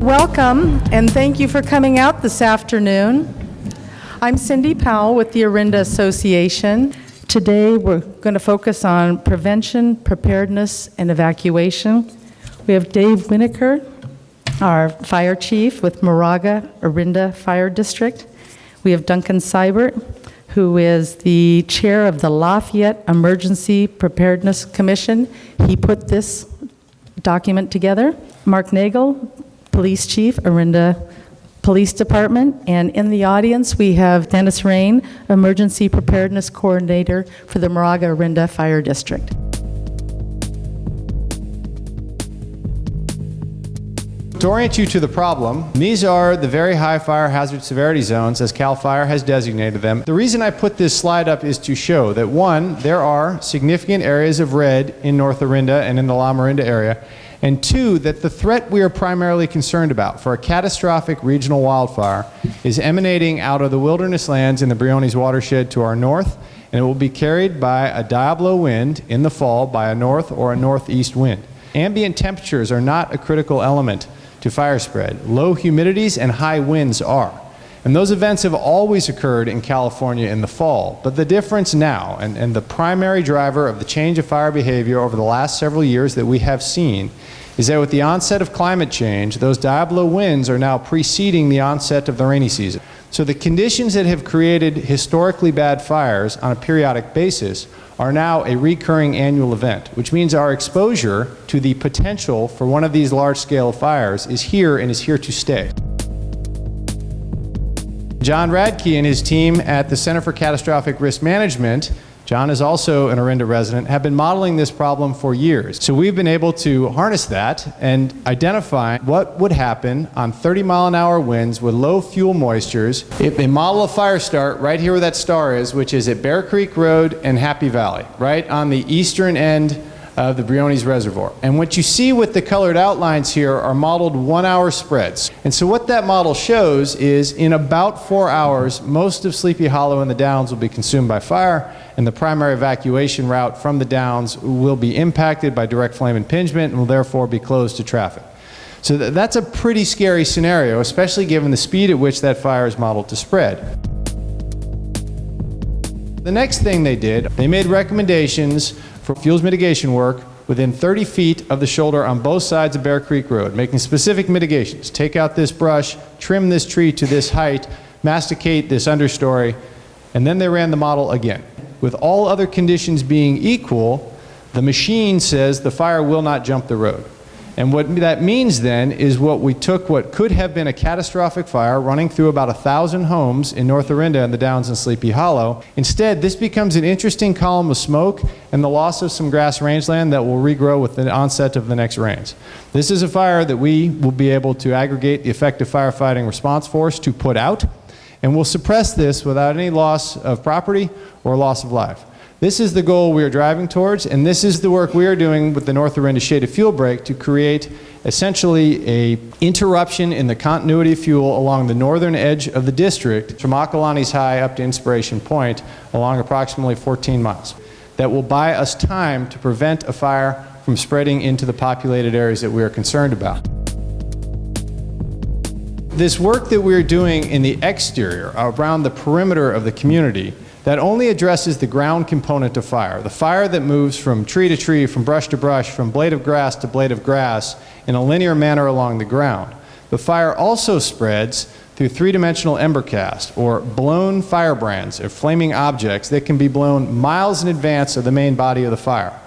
Welcome, and thank you for coming out this afternoon. I'm Cindy Powell with the Orinda Association. Today, we're going to focus on prevention, preparedness, and evacuation. We have Dave Winokur, our fire chief with Moraga Orinda Fire District. We have Duncan Seibert, who is the chair of the Lafayette Emergency Preparedness Commission. He put this document together. Mark Nagel, police chief, Orinda Police Department. And in the audience, we have Dennis Rain, emergency preparedness coordinator for the Moraga Orinda Fire District. To orient you to the problem, these are the very high fire hazard severity zones as CAL FIRE has designated them. The reason I put this slide up is to show that, one, there are significant areas of red in North Orinda and in the La Morinda area, and two, that the threat we are primarily concerned about for a catastrophic regional wildfire is emanating out of the wilderness lands in the Briones watershed to our north, and it will be carried by a diablo wind in the fall by a north or a northeast wind. Ambient temperatures are not a critical element to fire spread. Low humidities and high winds are. And those events have always occurred in California in the fall. But the difference now, and the primary driver of the change of fire behavior over the last several years that we have seen, is that with the onset of climate change, those diablo winds are now preceding the onset of the rainy season. So the conditions that have created historically bad fires on a periodic basis are now a recurring annual event, which means our exposure to the potential for one of these large-scale fires is here and is here to stay. John Radke and his team at the Center for Catastrophic Risk Management, John is also an Orinda resident, have been modeling this problem for years. So we've been able to harness that and identify what would happen on 30-mile-an-hour winds with low fuel moistures if they model a fire start right here where that star is, which is at Bear Creek Road and Happy Valley, right on the eastern end of the Briones Reservoir. And what you see with the colored outlines here are modeled 1-hour spreads. And so what that model shows is in about 4 hours, most of Sleepy Hollow and the Downs will be consumed by fire, and the primary evacuation route from the Downs will be impacted by direct flame impingement and will therefore be closed to traffic. So that's a pretty scary scenario, especially given the speed at which that fire is modeled to spread. The next thing they did, they made recommendations for fuels mitigation work within 30 feet of the shoulder on both sides of Bear Creek Road, making specific mitigations. Take out this brush, trim this tree to this height, masticate this understory, and then they ran the model again. With all other conditions being equal, the machine says the fire will not jump the road. And what that means then is we took what could have been a catastrophic fire running through about 1,000 homes in North Orinda and the Downs and Sleepy Hollow. Instead, this becomes an interesting column of smoke and the loss of some grass rangeland that will regrow with the onset of the next rains. This is a fire that we will be able to aggregate the effective firefighting response force to put out, and we'll suppress this without any loss of property or loss of life. This is the goal we are driving towards, and this is the work we are doing with the North Orinda Shaded Fuel Break to create essentially an interruption in the continuity of fuel along the northern edge of the district from Acalanes High up to Inspiration Point along approximately 14 miles. That will buy us time to prevent a fire from spreading into the populated areas that we are concerned about. This work that we're doing in the exterior around the perimeter of the community that only addresses the ground component of fire, the fire that moves from tree to tree, from brush to brush, from blade of grass to blade of grass in a linear manner along the ground. The fire also spreads through three-dimensional ember cast, or blown firebrands, or flaming objects that can be blown miles in advance of the main body of the fire.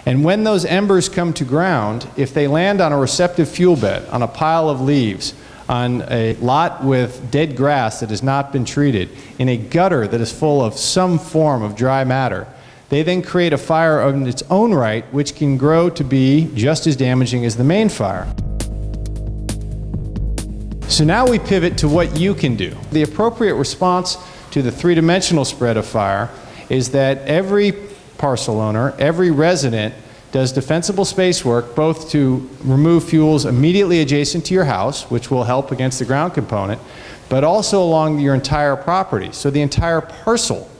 And when those embers come to ground, if they land on a receptive fuel bed, on a pile of leaves, on a lot with dead grass that has not been treated, in a gutter that is full of some form of dry matter, they then create a fire of its own right, which can grow to be just as damaging as the main fire. So now we pivot to what you can do. The appropriate response to the three-dimensional spread of fire is that every parcel owner, every resident, does defensible space work both to remove fuels immediately adjacent to your house, which will help against the ground component, but also along your entire property. So the entire parcel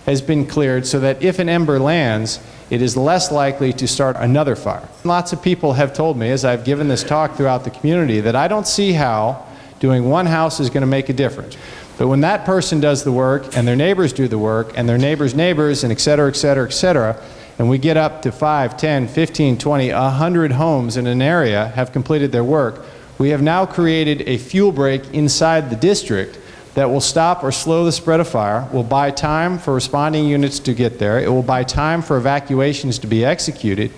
has been cleared so that if an ember lands, it is less likely to start another fire. Lots of people have told me, as I've given this talk throughout the community, that I don't see how doing one house is going to make a difference. But when that person does the work, and their neighbors do the work, and their neighbors' neighbors, and et cetera, et cetera, et cetera, and we get up to 5, 10, 15, 20, 100 homes in an area have completed their work, we have now created a fuel break inside the district that will stop or slow the spread of fire, will buy time for responding units to get there, it will buy time for evacuations to be executed,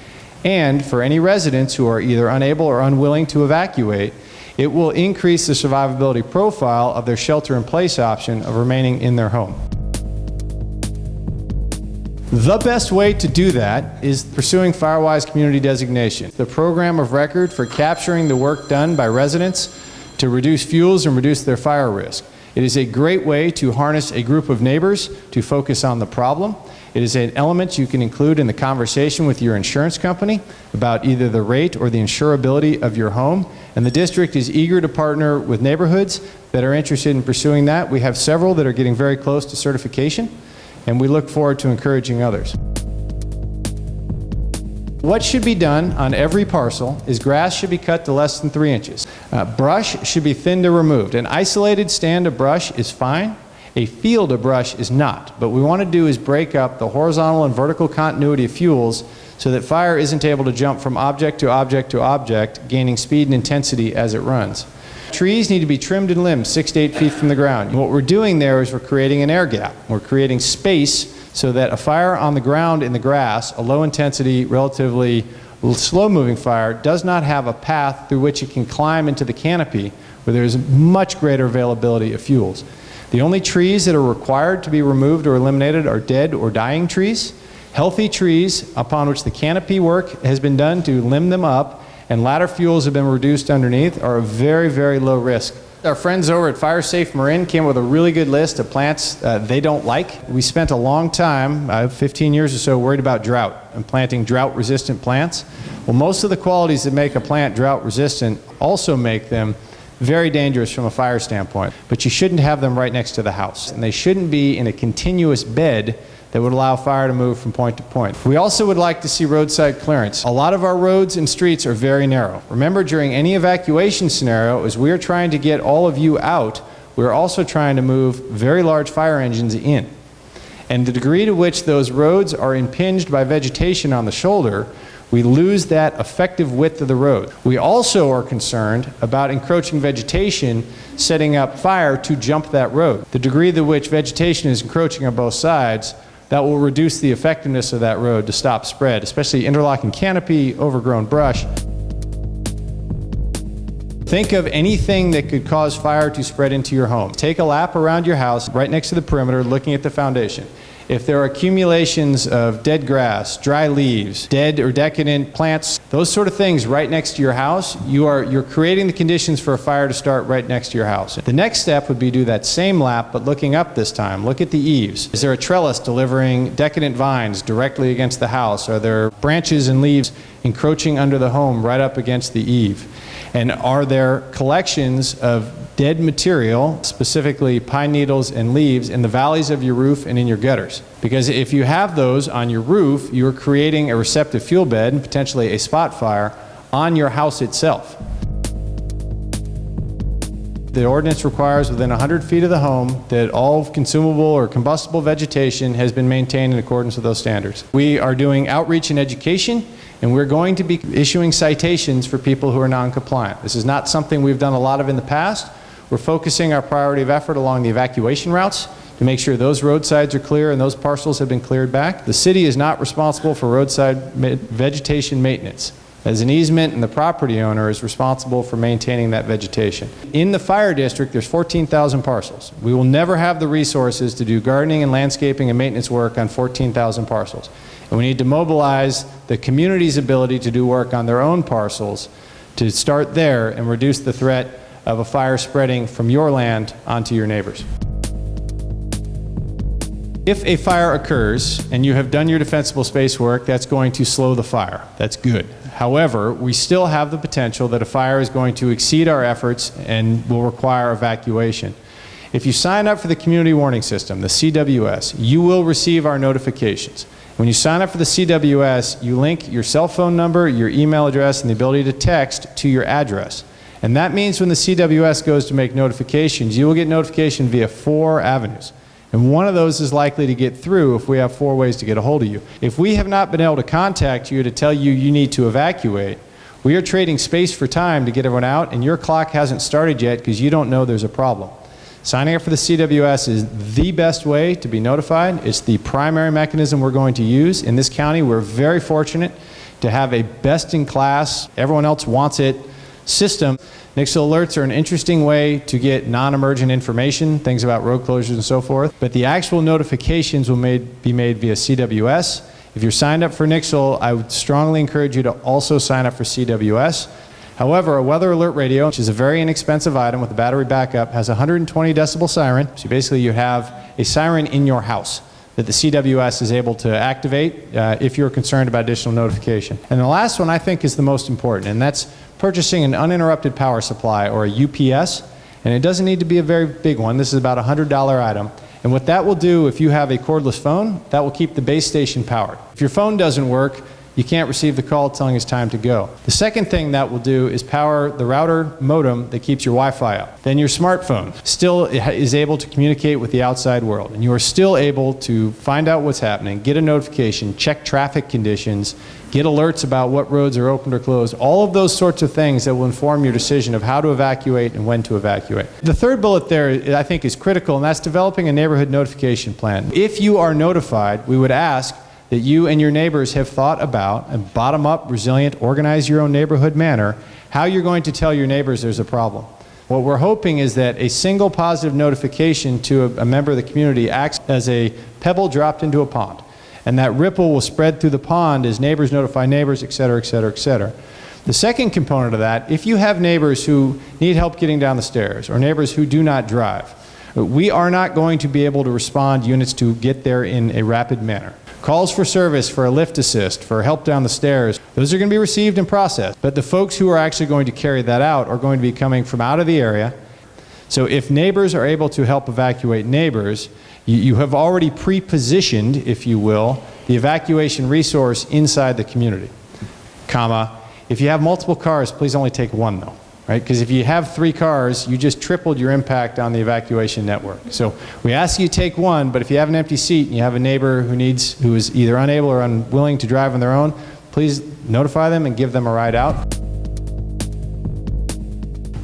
and for any residents who are either unable or unwilling to evacuate, it will increase the survivability profile of their shelter-in-place option of remaining in their home. The best way to do that is pursuing FireWise Community Designation, the program of record for capturing the work done by residents to reduce fuels and reduce their fire risk. It is a great way to harness a group of neighbors to focus on the problem. It is an element you can include in the conversation with your insurance company about either the rate or the insurability of your home. And the district is eager to partner with neighborhoods that are interested in pursuing that. We have several that are getting very close to certification, and we look forward to encouraging others. What should be done on every parcel is grass should be cut to less than 3 inches. Brush should be thinned or removed. An isolated stand of brush is fine. A field of brush is not. What we want to do is break up the horizontal and vertical continuity of fuels so that fire isn't able to jump from object to object to object, gaining speed and intensity as it runs. Trees need to be trimmed and limbed 6 to 8 feet from the ground. And what we're doing there is we're creating an air gap. We're creating space so that a fire on the ground in the grass, a low intensity, relatively slow moving fire, does not have a path through which it can climb into the canopy where there's much greater availability of fuels. The only trees that are required to be removed or eliminated are dead or dying trees. Healthy trees upon which the canopy work has been done to limb them up and ladder fuels have been reduced underneath are a very, very low risk. Our friends over at Fire Safe Marin came up with a really good list of plants they don't like. We spent a long time, 15 years or so, worried about drought and planting drought-resistant plants. Well, most of the qualities that make a plant drought-resistant also make them very dangerous from a fire standpoint. But you shouldn't have them right next to the house. And they shouldn't be in a continuous bed that would allow fire to move from point to point. We also would like to see roadside clearance. A lot of our roads and streets are very narrow. Remember, during any evacuation scenario, as we are trying to get all of you out, we're also trying to move very large fire engines in. And the degree to which those roads are impinged by vegetation on the shoulder, we lose that effective width of the road. We also are concerned about encroaching vegetation setting up fire to jump that road. The degree to which vegetation is encroaching on both sides, that will reduce the effectiveness of that road to stop spread, especially interlocking canopy, overgrown brush. Think of anything that could cause fire to spread into your home. Take a lap around your house, right next to the perimeter, looking at the foundation. If there are accumulations of dead grass, dry leaves, dead or decadent plants, those sort of things right next to your house, you're creating the conditions for a fire to start right next to your house. The next step would be to do that same lap, but looking up this time. Look at the eaves. Is there a trellis delivering decadent vines directly against the house? Are there branches and leaves encroaching under the home right up against the eave? And are there collections of dead material, specifically pine needles and leaves, in the valleys of your roof and in your gutters? Because if you have those on your roof, you're creating a receptive fuel bed and potentially a spot fire on your house itself. The ordinance requires within 100 feet of the home that all consumable or combustible vegetation has been maintained in accordance with those standards. We are doing outreach and education, and we're going to be issuing citations for people who are non-compliant. This is not something we've done a lot of in the past. We're focusing our priority of effort along the evacuation routes to make sure those roadsides are clear and those parcels have been cleared back. The city is not responsible for roadside vegetation maintenance. As an easement, and the property owner is responsible for maintaining that vegetation. In the fire district, there's 14,000 parcels. We will never have the resources to do gardening and landscaping and maintenance work on 14,000 parcels. And we need to mobilize the community's ability to do work on their own parcels to start there and reduce the threat of a fire spreading from your land onto your neighbors. If a fire occurs and you have done your defensible space work, that's going to slow the fire. That's good. However, we still have the potential that a fire is going to exceed our efforts and will require evacuation. If you sign up for the Community Warning System, the CWS, you will receive our notifications. When you sign up for the CWS, you link your cell phone number, your email address, and the ability to text to your address. And that means when the CWS goes to make notifications, you will get notification via 4 avenues. And one of those is likely to get through if we have 4 ways to get a hold of you. If we have not been able to contact you to tell you you need to evacuate, we are trading space for time to get everyone out, and your clock hasn't started yet because you don't know there's a problem. Signing up for the CWS is the best way to be notified. It's the primary mechanism we're going to use. In this county, we're very fortunate to have a best-in-class, everyone else wants it, system. Nixle alerts are an interesting way to get non-emergent information, things about road closures and so forth, but the actual notifications will be made via CWS. If you're signed up for Nixle, I would strongly encourage you to also sign up for CWS. However, a weather alert radio, which is a very inexpensive item with a battery backup, has a 120 decibel siren. So basically you have a siren in your house that the CWS is able to activate if you're concerned about additional notification. And the last one I think is the most important, and that's purchasing an uninterrupted power supply, or a UPS. And it doesn't need to be a very big one. This is about a $100 item. And what that will do, if you have a cordless phone, that will keep the base station powered. If your phone doesn't work, you can't receive the call telling it's time to go. The second thing that will do is power the router modem that keeps your Wi-Fi up. Then your smartphone still is able to communicate with the outside world, and you are still able to find out what's happening, get a notification, check traffic conditions, get alerts about what roads are opened or closed, all of those sorts of things that will inform your decision of how to evacuate and when to evacuate. The third bullet there I think is critical, and that's developing a neighborhood notification plan. If you are notified, we would ask that you and your neighbors have thought about, a bottom-up, resilient, organize your own neighborhood manner, how you're going to tell your neighbors there's a problem. What we're hoping is that a single positive notification to a member of the community acts as a pebble dropped into a pond. And that ripple will spread through the pond as neighbors notify neighbors, et cetera, et cetera, et cetera. The second component of that, if you have neighbors who need help getting down the stairs, or neighbors who do not drive, we are not going to be able to respond units to get there in a rapid manner. Calls for service, for a lift assist, for help down the stairs, those are going to be received and processed. But the folks who are actually going to carry that out are going to be coming from out of the area. So if neighbors are able to help evacuate neighbors, you have already pre-positioned, if you will, the evacuation resource inside the community. Comma, if you have multiple cars, please only take one though. Right? Because if you have 3 cars, you just tripled your impact on the evacuation network. So we ask you to take one, but if you have an empty seat and you have a neighbor who is either unable or unwilling to drive on their own, please notify them and give them a ride out.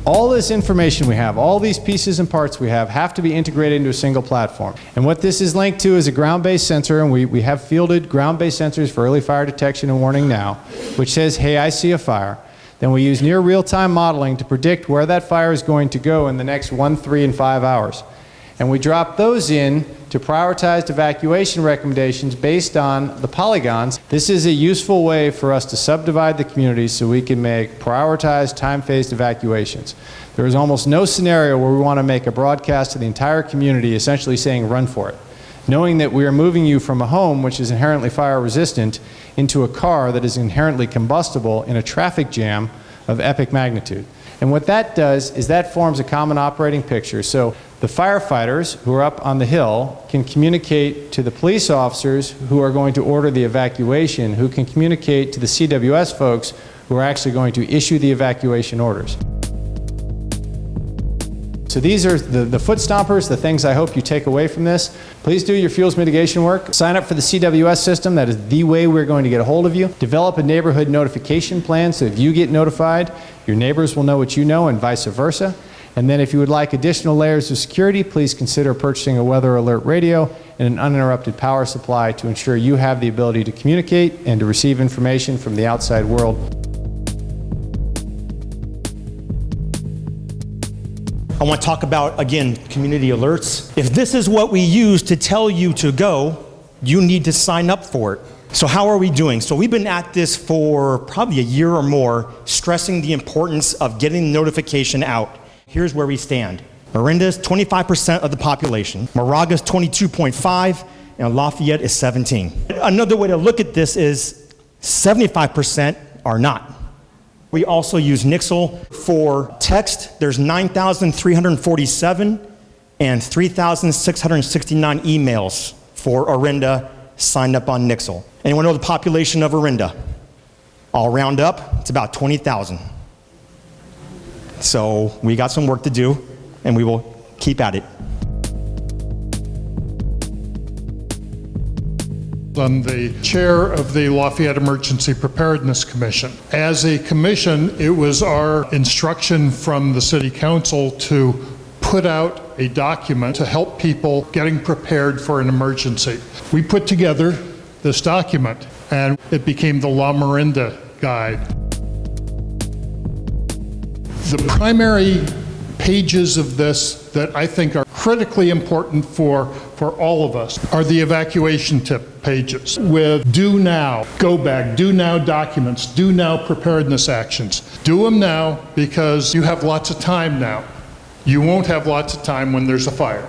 All this information we have, all these pieces and parts we have to be integrated into a single platform. And what this is linked to is a ground-based sensor, and we have fielded ground-based sensors for early fire detection and warning now, which says, hey, I see a fire. Then we use near real-time modeling to predict where that fire is going to go in the next 1, 3, and 5 hours. And we drop those in to prioritized evacuation recommendations based on the polygons. This is a useful way for us to subdivide the community so we can make prioritized, time-phased evacuations. There is almost no scenario where we want to make a broadcast to the entire community essentially saying run for it, knowing that we are moving you from a home which is inherently fire resistant into a car that is inherently combustible in a traffic jam of epic magnitude. And what that does is that forms a common operating picture. So the firefighters who are up on the hill can communicate to the police officers who are going to order the evacuation, who can communicate to the CWS folks who are actually going to issue the evacuation orders. So these are the foot stompers, the things I hope you take away from this. Please do your fuels mitigation work. Sign up for the CWS system. That is the way we're going to get a hold of you. Develop a neighborhood notification plan so if you get notified, your neighbors will know what you know and vice versa. And then if you would like additional layers of security, please consider purchasing a weather alert radio and an uninterrupted power supply to ensure you have the ability to communicate and to receive information from the outside world. I want to talk about, again, community alerts. If this is what we use to tell you to go, you need to sign up for it. So how are we doing? So we've been at this for probably a year or more, stressing the importance of getting notification out. Here's where we stand. Orinda is 25% of the population. Moraga is 22.5, and Lafayette is 17. Another way to look at this is 75% are not. We also use Nixle for text. There's 9,347 and 3,669 emails for Orinda signed up on Nixle. Anyone know the population of Orinda? I'll round up, it's about 20,000. So we got some work to do, and we will keep at it. I'm the chair of the Lafayette Emergency Preparedness Commission. As a commission, it was our instruction from the City Council to put out a document to help people getting prepared for an emergency. We put together this document, and it became the La Orinda Guide. The primary pages of this that I think are critically important for all of us are the evacuation tip pages with do now, go back, do now documents, do now preparedness actions. Do them now because you have lots of time now. You won't have lots of time when there's a fire.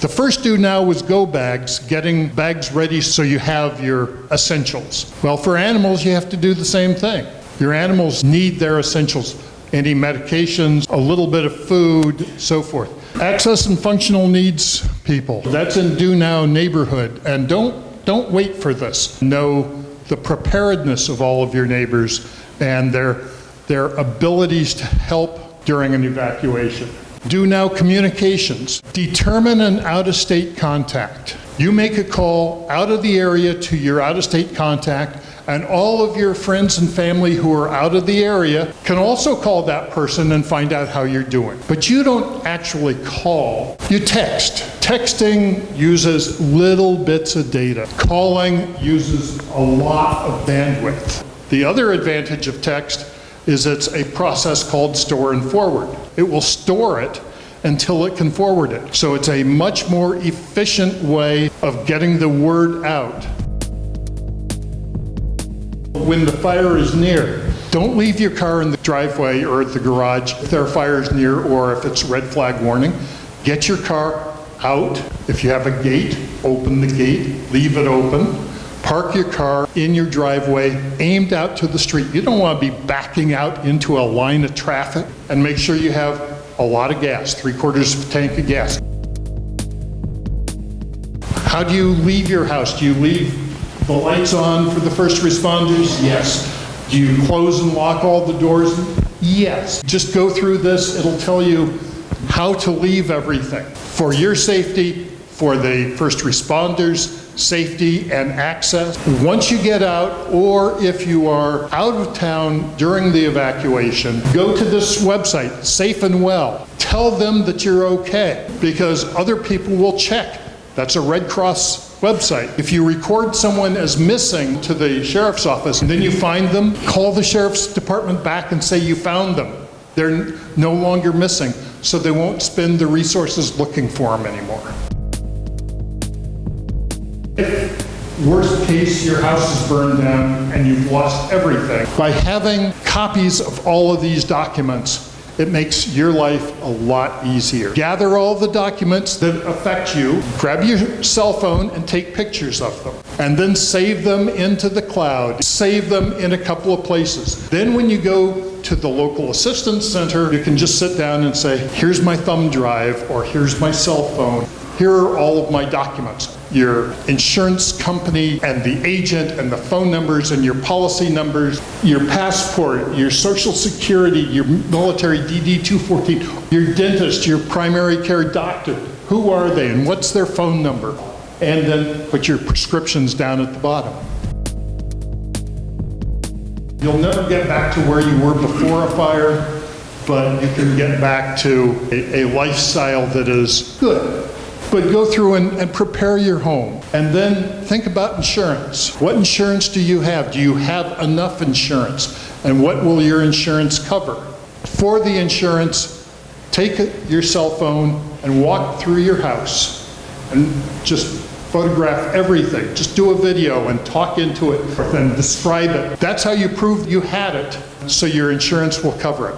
The first do now was go bags, getting bags ready so you have your essentials. Well, for animals, you have to do the same thing. Your animals need their essentials. Any medications, a little bit of food, so forth. Access and functional needs people. That's in Do Now neighborhood. And don't wait for this. Know the preparedness of all of your neighbors and their abilities to help during an evacuation. Do Now communications. Determine an out-of-state contact. You make a call out of the area to your out-of-state contact, and all of your friends and family who are out of the area can also call that person and find out how you're doing. But you don't actually call, you text. Texting uses little bits of data. Calling uses a lot of bandwidth. The other advantage of text is it's a process called store and forward. It will store it until it can forward it. So it's a much more efficient way of getting the word out. When the fire is near, don't leave your car in the driveway or at the garage if there are fires near or if it's red flag warning. Get your car out. If you have a gate, open the gate, leave it open. Park your car in your driveway, aimed out to the street. You don't want to be backing out into a line of traffic, and make sure you have a lot of gas, 3/4 of a tank of gas. How do you leave your house? Do you leave the lights on for the first responders? Yes. Do you close and lock all the doors? Yes. Just go through this. It'll tell you how to leave everything for your safety, for the first responders' safety and access. Once you get out, or if you are out of town during the evacuation, go to this website, Safe and Well. Tell them that you're okay, because other people will check. That's a Red Cross website. If you record someone as missing to the sheriff's office, and then you find them, call the sheriff's department back and say you found them. They're no longer missing, so they won't spend the resources looking for them anymore. If, worst case, your house is burned down and you've lost everything, by having copies of all of these documents, it makes your life a lot easier. Gather all the documents that affect you, grab your cell phone and take pictures of them, and then save them into the cloud. Save them in a couple of places. Then when you go to the local assistance center, you can just sit down and say, here's my thumb drive, or here's my cell phone. Here are all of my documents. Your insurance company and the agent and the phone numbers and your policy numbers, your passport, your social security, your military DD-214, your dentist, your primary care doctor. Who are they and what's their phone number? And then put your prescriptions down at the bottom. You'll never get back to where you were before a fire, but you can get back to a lifestyle that is good. But go through and prepare your home. And then think about insurance. What insurance do you have? Do you have enough insurance? And what will your insurance cover? For the insurance, take your cell phone and walk through your house and just photograph everything. Just do a video and talk into it and describe it. That's how you prove you had it, so your insurance will cover it.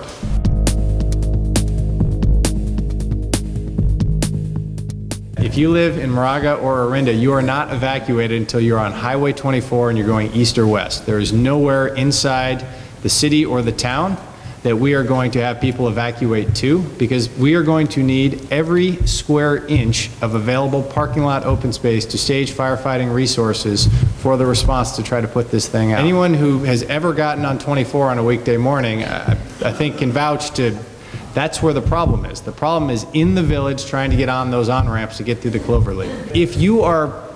If you live in Moraga or Orinda, you are not evacuated until you're on Highway 24 and you're going east or west. There is nowhere inside the city or the town that we are going to have people evacuate to, because we are going to need every square inch of available parking lot open space to stage firefighting resources for the response to try to put this thing out. Anyone who has ever gotten on 24 on a weekday morning, I think can vouch to that's where the problem is. The problem is in the village trying to get on those on-ramps to get through the Cloverleaf. If you are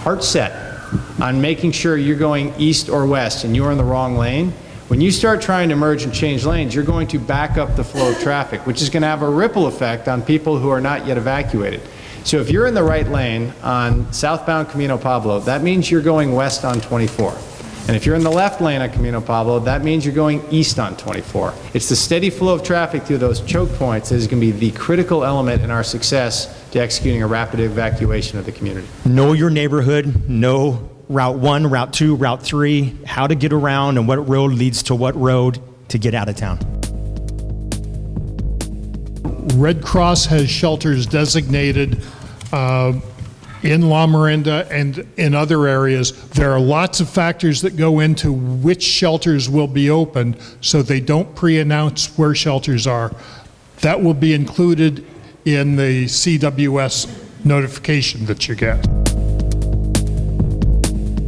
heart set on making sure you're going east or west and you're in the wrong lane, when you start trying to merge and change lanes, you're going to back up the flow of traffic, which is going to have a ripple effect on people who are not yet evacuated. So if you're in the right lane on southbound Camino Pablo, that means you're going west on 24. And if you're in the left lane on Camino Pablo, that means you're going east on 24. It's the steady flow of traffic through those choke points that is going to be the critical element in our success to executing a rapid evacuation of the community. Know your neighborhood, know Route 1, Route 2, Route 3, how to get around and what road leads to what road to get out of town. Red Cross has shelters designated in La Orinda and in other areas. There are lots of factors that go into which shelters will be open, so they don't pre-announce where shelters are. That will be included in the CWS notification that you get.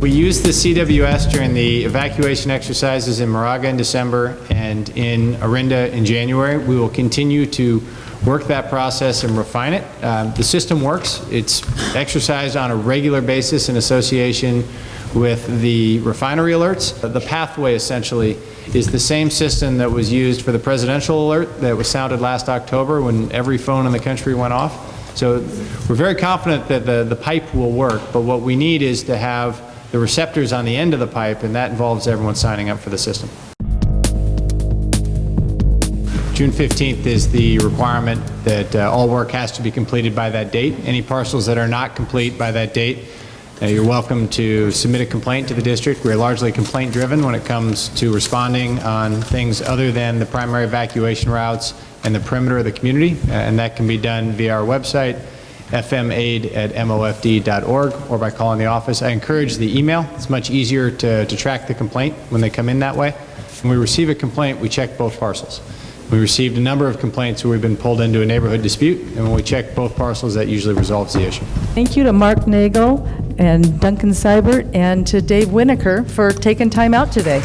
We used the CWS during the evacuation exercises in Moraga in December and in Orinda in January. We will continue to work that process and refine it. The system works. It's exercised on a regular basis in association with the refinery alerts. The pathway essentially is the same system that was used for the presidential alert that was sounded last October when every phone in the country went off. So we're very confident that the pipe will work, but what we need is to have the receptors on the end of the pipe, and that involves everyone signing up for the system. June 15th is the requirement that all work has to be completed by that date. Any parcels that are not complete by that date, you're welcome to submit a complaint to the district. We're largely complaint-driven when it comes to responding on things other than the primary evacuation routes and the perimeter of the community, and that can be done via our website, fmaid@mofd.org, or by calling the office. I encourage the email. It's much easier to track the complaint when they come in that way. When we receive a complaint, we check both parcels. We received a number of complaints where we've been pulled into a neighborhood dispute, and when we check both parcels, that usually resolves the issue. Thank you to Mark Nagel and Duncan Seibert and to Dave Winokur for taking time out today.